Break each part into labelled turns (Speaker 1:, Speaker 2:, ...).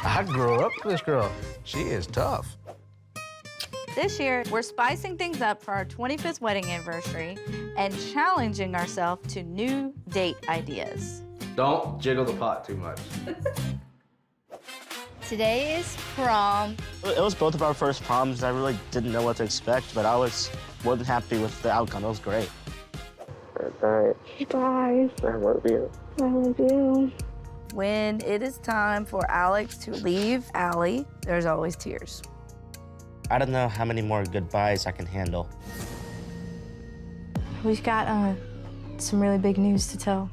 Speaker 1: I grew up with this girl. She is tough.
Speaker 2: This year, we're spicing things up for our 25th wedding anniversary and challenging ourselves to new date ideas.
Speaker 1: Don't jiggle the pot too much.
Speaker 3: Today is prom.
Speaker 4: It was both of our first proms. I really didn't know what to expect, but I was more than happy with the outcome. It was great.
Speaker 5: Bye.
Speaker 3: Bye.
Speaker 5: I love you.
Speaker 3: I love you.
Speaker 2: When it is time for Alex to leave Allie, there's always tears.
Speaker 4: I don't know how many more goodbyes I can handle.
Speaker 3: We've got some really big news to tell.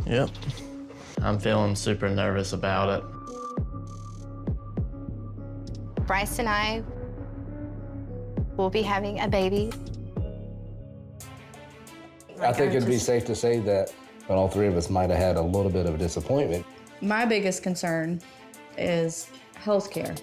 Speaker 5: Yep. I'm feeling super nervous about it.
Speaker 3: Bryce and I will be having a baby.
Speaker 6: I think it'd be safe to say that all three of us might have had a little bit of disappointment.
Speaker 7: My biggest concern is healthcare.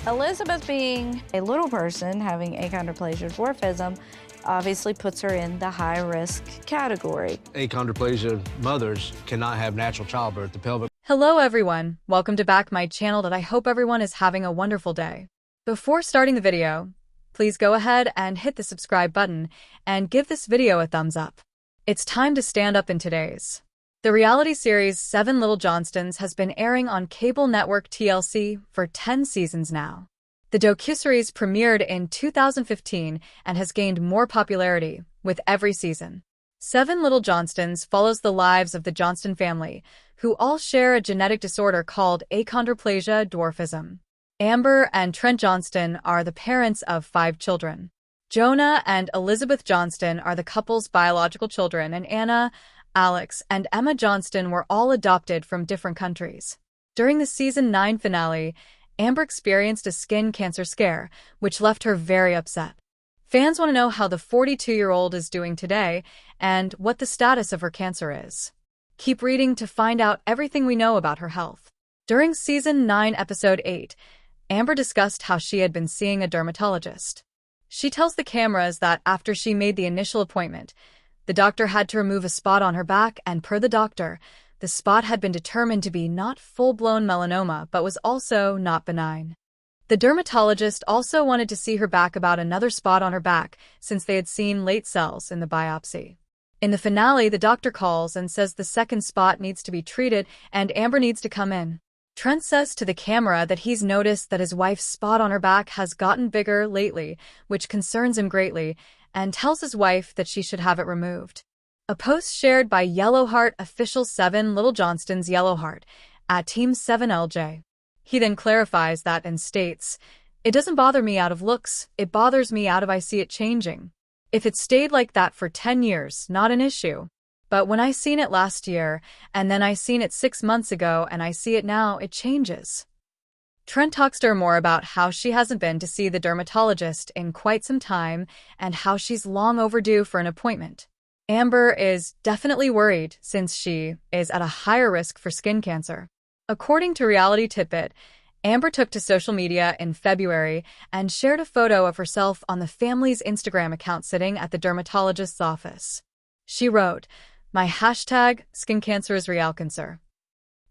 Speaker 2: Elizabeth, being a little person having achondroplasia dwarfism, obviously puts her in the high-risk category.
Speaker 1: Achondroplasia mothers cannot have natural childbirth. The pelvic.
Speaker 8: Hello everyone, welcome to back my channel that I hope everyone is having a wonderful day. Before starting the video, please go ahead and hit the subscribe button and give this video a thumbs up. It's time to stand up in today's. The reality series 7 Little Johnstons has been airing on cable network TLC for 10 seasons now. The docuseries premiered in 2015 and has gained more popularity with every season. 7 Little Johnstons follows the lives of the Johnston family, who all share a genetic disorder called achondroplasia dwarfism. Amber and Trent Johnston are the parents of 5 children. Jonah and Elizabeth Johnston are the couple's biological children, and Anna, Alex, and Emma Johnston were all adopted from different countries. During the season 9 finale, Amber experienced a skin cancer scare, which left her very upset. Fans want to know how the 42-year-old is doing today and what the status of her cancer is. Keep reading to find out everything we know about her health. During season 9, episode 8, Amber discussed how she had been seeing a dermatologist. She tells the cameras that after she made the initial appointment, the doctor had to remove a spot on her back, and per the doctor, the spot had been determined to be not full-blown melanoma but was also not benign. The dermatologist also wanted to see her back about another spot on her back since they had seen late cells in the biopsy. In the finale, the doctor calls and says the second spot needs to be treated and Amber needs to come in. Trent says to the camera that he's noticed that his wife's spot on her back has gotten bigger lately, which concerns him greatly, and tells his wife that she should have it removed. A post shared by Yellowheart official 7 Little Johnstons Yellowheart at Team 7LJ. He then clarifies that and states, "It doesn't bother me out of looks, it bothers me out of I see it changing. If it stayed like that for 10 years, not an issue. But when I seen it last year, and then I seen it 6 months ago, and I see it now, it changes." Trent talks to her more about how she hasn't been to see the dermatologist in quite some time and how she's long overdue for an appointment. Amber is definitely worried since she is at a higher risk for skin cancer. According to Reality Tidbit, Amber took to social media in February and shared a photo of herself on the family's Instagram account sitting at the dermatologist's office. She wrote, "My hashtag skin cancer is real cancer."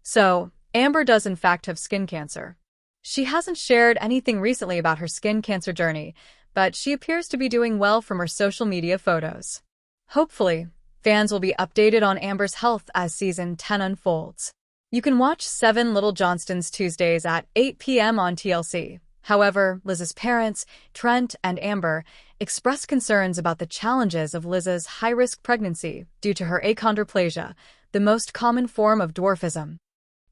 Speaker 8: So, Amber does in fact have skin cancer. She hasn't shared anything recently about her skin cancer journey, but she appears to be doing well from her social media photos. Hopefully, fans will be updated on Amber's health as season 10 unfolds. You can watch 7 Little Johnstons Tuesdays at 8 p.m. on TLC. However, Liz's parents, Trent and Amber, expressed concerns about the challenges of Liz's high-risk pregnancy due to her achondroplasia, the most common form of dwarfism.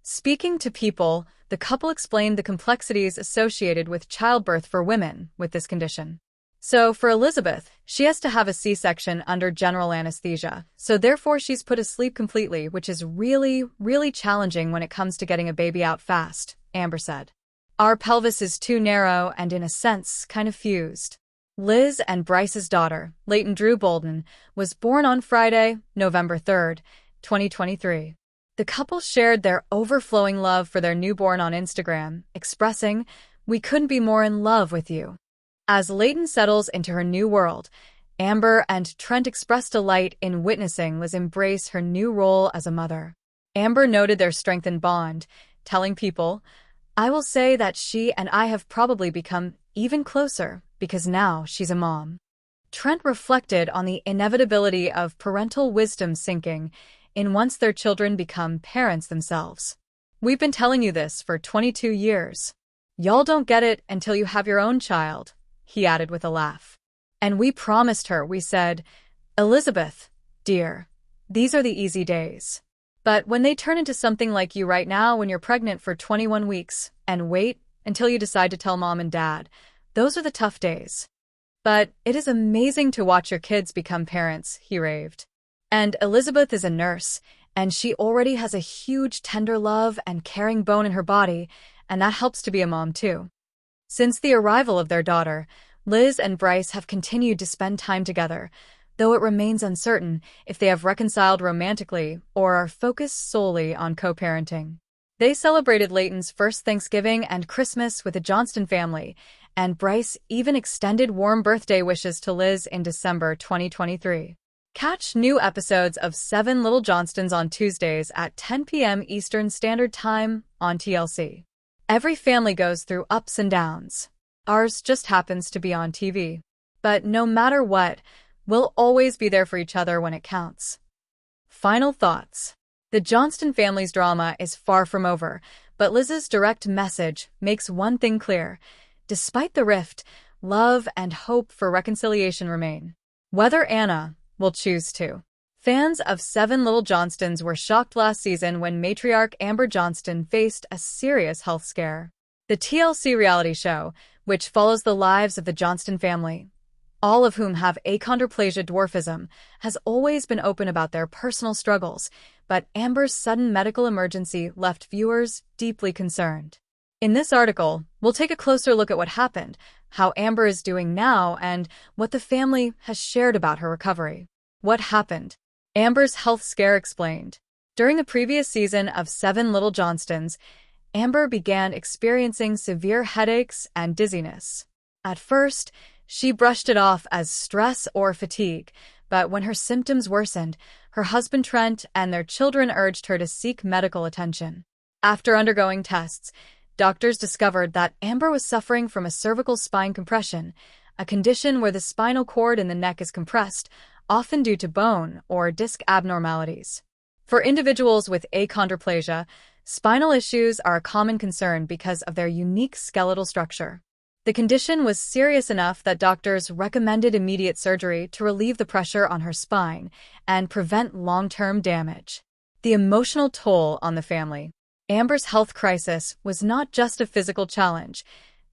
Speaker 8: Speaking to People, the couple explained the complexities associated with childbirth for women with this condition. So, for Elizabeth, she has to have a C-section under general anesthesia, so therefore she's put asleep completely, which is really, really challenging when it comes to getting a baby out fast, Amber said. "Our pelvis is too narrow and, in a sense, kind of fused." Liz and Bryce's daughter, Leighton Drew Bolden, was born on Friday, November 3rd, 2023. The couple shared their overflowing love for their newborn on Instagram, expressing, "We couldn't be more in love with you." As Leighton settles into her new world, Amber and Trent expressed delight in witnessing Liz embrace her new role as a mother. Amber noted their strengthened bond, telling People, I will say that she and I have probably become even closer because now she's a mom. Trent reflected on the inevitability of parental wisdom sinking in once their children become parents themselves. We've been telling you this for 22 years. Y'all don't get it until you have your own child, he added with a laugh. And we promised her, we said, Elizabeth, dear, these are the easy days. But when they turn into something like you right now when you're pregnant for 21 weeks and wait until you decide to tell mom and dad, those are the tough days. But it is amazing to watch your kids become parents, he raved. And Elizabeth is a nurse, and she already has a huge tender love and caring bone in her body, and that helps to be a mom too. Since the arrival of their daughter, Liz and Bryce have continued to spend time together, though it remains uncertain if they have reconciled romantically or are focused solely on co-parenting. They celebrated Leighton's first Thanksgiving and Christmas with the Johnston family, and Bryce even extended warm birthday wishes to Liz in December 2023. Catch new episodes of 7 Little Johnstons on Tuesdays at 10 p.m. Eastern Standard Time on TLC. Every family goes through ups and downs. Ours just happens to be on TV. But no matter what, we'll always be there for each other when it counts. Final thoughts. The Johnston family's drama is far from over, but Liz's direct message makes one thing clear. Despite the rift, love and hope for reconciliation remain. Whether Anna will choose to. Fans of 7 Little Johnstons were shocked last season when matriarch Amber Johnston faced a serious health scare. The TLC reality show, which follows the lives of the Johnston family, all of whom have achondroplasia dwarfism, has always been open about their personal struggles, but Amber's sudden medical emergency left viewers deeply concerned. In this article, we'll take a closer look at what happened, how Amber is doing now, and what the family has shared about her recovery. What happened? Amber's health scare explained. During the previous season of 7 Little Johnstons, Amber began experiencing severe headaches and dizziness. At first, she brushed it off as stress or fatigue, but when her symptoms worsened, her husband Trent and their children urged her to seek medical attention. After undergoing tests, doctors discovered that Amber was suffering from a cervical spine compression, a condition where the spinal cord in the neck is compressed, often due to bone or disc abnormalities. For individuals with achondroplasia, spinal issues are a common concern because of their unique skeletal structure. The condition was serious enough that doctors recommended immediate surgery to relieve the pressure on her spine and prevent long-term damage. The emotional toll on the family. Amber's health crisis was not just a physical challenge.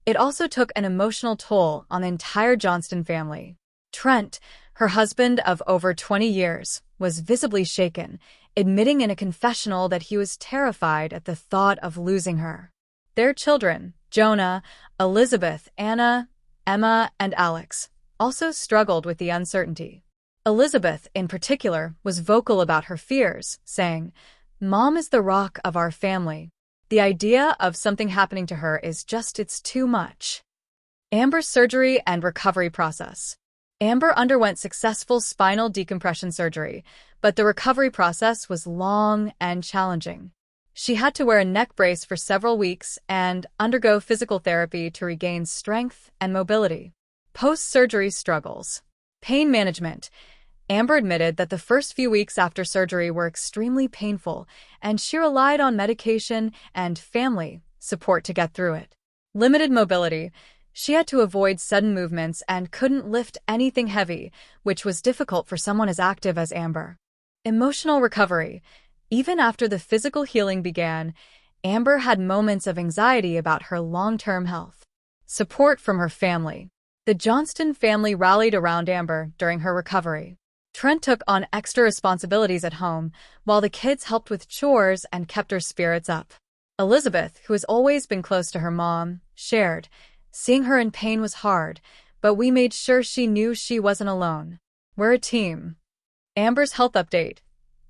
Speaker 8: It also took an emotional toll on the entire Johnston family. Trent, her husband of over 20 years, was visibly shaken, admitting in a confessional that he was terrified at the thought of losing her. Their children, Jonah, Elizabeth, Anna, Emma, and Alex, also struggled with the uncertainty. Elizabeth, in particular, was vocal about her fears, saying, "Mom is the rock of our family. The idea of something happening to her is just, it's too much." Amber's surgery and recovery process. Amber underwent successful spinal decompression surgery, but the recovery process was long and challenging. She had to wear a neck brace for several weeks and undergo physical therapy to regain strength and mobility. Post-surgery struggles. Pain management. Amber admitted that the first few weeks after surgery were extremely painful, and she relied on medication and family support to get through it. Limited mobility. She had to avoid sudden movements and couldn't lift anything heavy, which was difficult for someone as active as Amber. Emotional recovery. Even after the physical healing began, Amber had moments of anxiety about her long-term health. Support from her family. The Johnston family rallied around Amber during her recovery. Trent took on extra responsibilities at home, while the kids helped with chores and kept her spirits up. Elizabeth, who has always been close to her mom, shared, "Seeing her in pain was hard, but we made sure she knew she wasn't alone. We're a team." Amber's health update.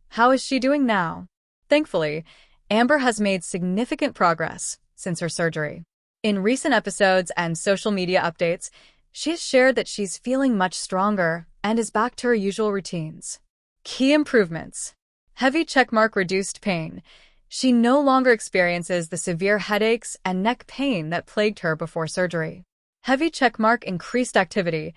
Speaker 8: How is she doing now? Thankfully, Amber has made significant progress since her surgery. In recent episodes and social media updates, she has shared that she's feeling much stronger and is back to her usual routines. Key improvements. Heavy checkmark reduced pain. She no longer experiences the severe headaches and neck pain that plagued her before surgery. Heavy checkmark increased activity.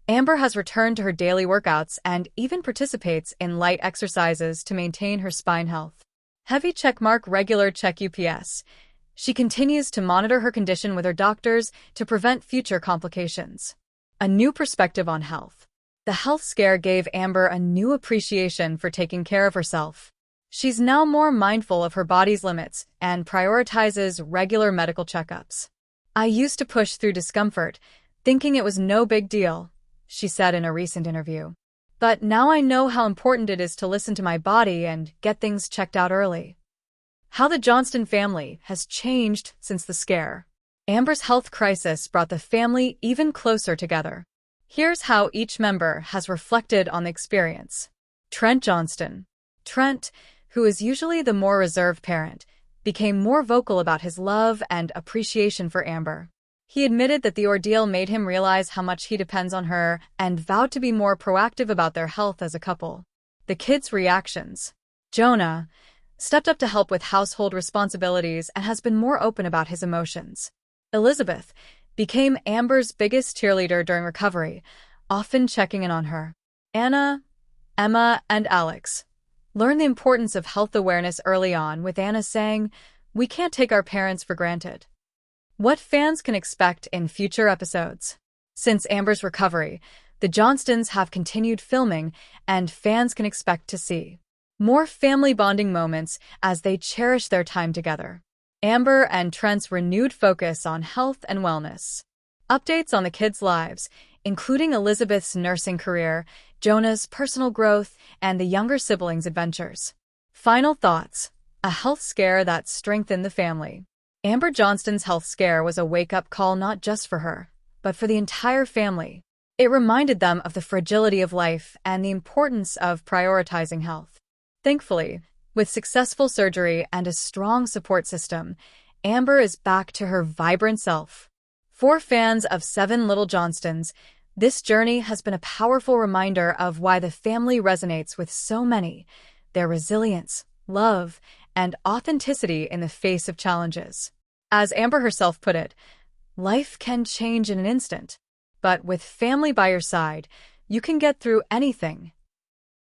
Speaker 8: Amber has returned to her daily workouts and even participates in light exercises to maintain her spine health. Heavy checkmark regular check UPS. She continues to monitor her condition with her doctors to prevent future complications. A new perspective on health. The health scare gave Amber a new appreciation for taking care of herself. She's now more mindful of her body's limits and prioritizes regular medical checkups. I used to push through discomfort, thinking it was no big deal, she said in a recent interview. But now I know how important it is to listen to my body and get things checked out early. How the Johnston family has changed since the scare. Amber's health crisis brought the family even closer together. Here's how each member has reflected on the experience. Trent Johnston. Trent, who is usually the more reserved parent, became more vocal about his love and appreciation for Amber. He admitted that the ordeal made him realize how much he depends on her and vowed to be more proactive about their health as a couple. The kids' reactions. Jonah stepped up to help with household responsibilities and has been more open about his emotions. Elizabeth became Amber's biggest cheerleader during recovery, often checking in on her. Anna, Emma, and Alex learned the importance of health awareness early on, with Anna saying, "We can't take our parents for granted." What fans can expect in future episodes. Since Amber's recovery, the Johnstons have continued filming, and fans can expect to see more family bonding moments as they cherish their time together. Amber and Trent's renewed focus on health and wellness. Updates on the kids' lives, including Elizabeth's nursing career, Jonah's personal growth, and the younger siblings' adventures. Final thoughts. A health scare that strengthened the family. Amber Johnston's health scare was a wake-up call not just for her, but for the entire family. It reminded them of the fragility of life and the importance of prioritizing health. Thankfully, with successful surgery and a strong support system, Amber is back to her vibrant self. For fans of 7 Little Johnstons, this journey has been a powerful reminder of why the family resonates with so many, their resilience, love, and authenticity in the face of challenges. As Amber herself put it, life can change in an instant, but with family by your side, you can get through anything.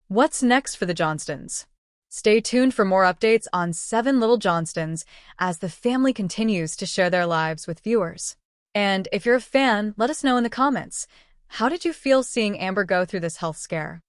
Speaker 8: What's next for the Johnstons? Stay tuned for more updates on 7 Little Johnstons as the family continues to share their lives with viewers. And if you're a fan, let us know in the comments. How did you feel seeing Amber go through this health scare?